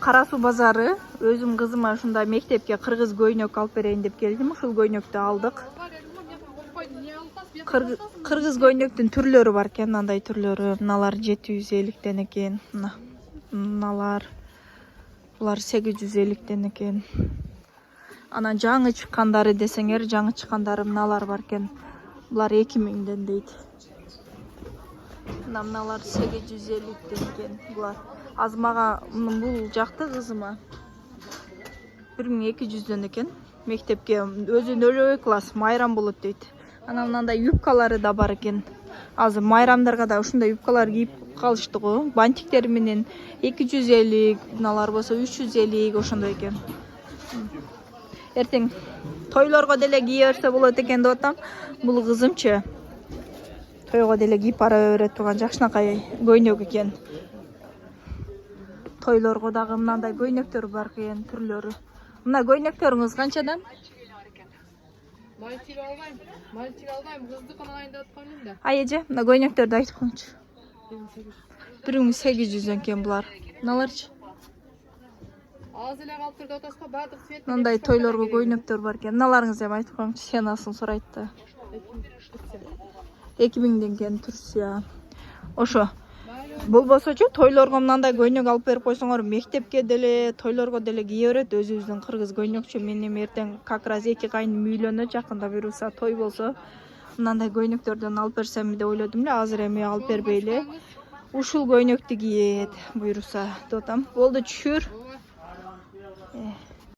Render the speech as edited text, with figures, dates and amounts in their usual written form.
Кара Суу базары. Өзüm kızıma ушундай мектепке кыргыз көйнөк алып берейин деп келдим. Ушул көйнөктү алдык. Кыргыз көйнөктүн түрлөрү бар экен, мындай түрлөрү. Мыналар 750 экен. Мыналар. Булар 850 экен. Анан жаңы чыккандары десеңер, жаңы чыккандары мыналар бар экен. Булар 2000 дейт. Мыналар 850 экен. Булар азмага бул жакты кызыма 1200 экен. Мектепке өзү 0 класс майрам болот дейт. Анан мындай юбкалары да бар экен. Азыр майрамдарга да ушундай юбкалар кийип калышты го. Бантиктери менен 250, мыналар болсо 350 ошондой экен. Эртең тойлорго деле кие берсе болот экен деп атам. Бул кызымчы тойго деле кийип бара бере турган жакшынакай көйнөк экен. Тойлорго дагы мындай көйнөктөр бар экен, түрлөрү. Мына көйнөктөрүңүз канчадан? Мальчик албайм, кыздыкын алайын деп атканмын да. Эже, мына көйнөктөрдү айтып коюңчу. 1800 экен булар. Мыналарчы? Аз эле калып турду атасга баардык свет. Мындай тойлорго көйнөктөр бар экен. Мыналарыңыз эми айтып коюңчу, сенасын сурайт да. 2000 экен Турция. Ошо. Болбосочу тойлорго мындай көйнөк алып берип койсоңор, мектепке деле, тойлорго деле кие берет. Өзүбүздүн кыргыз көйнөкчү. Мен эми эртең как раз 2 кайным үйлөнөт, жакында буюрса той болсо, мындай көйнөктөрдөн алып берсем деп ойлодум эле. Азыр эми алып бербейли. Ушул көйнөктү кийет буюрса деп атам. Болду, түшүр.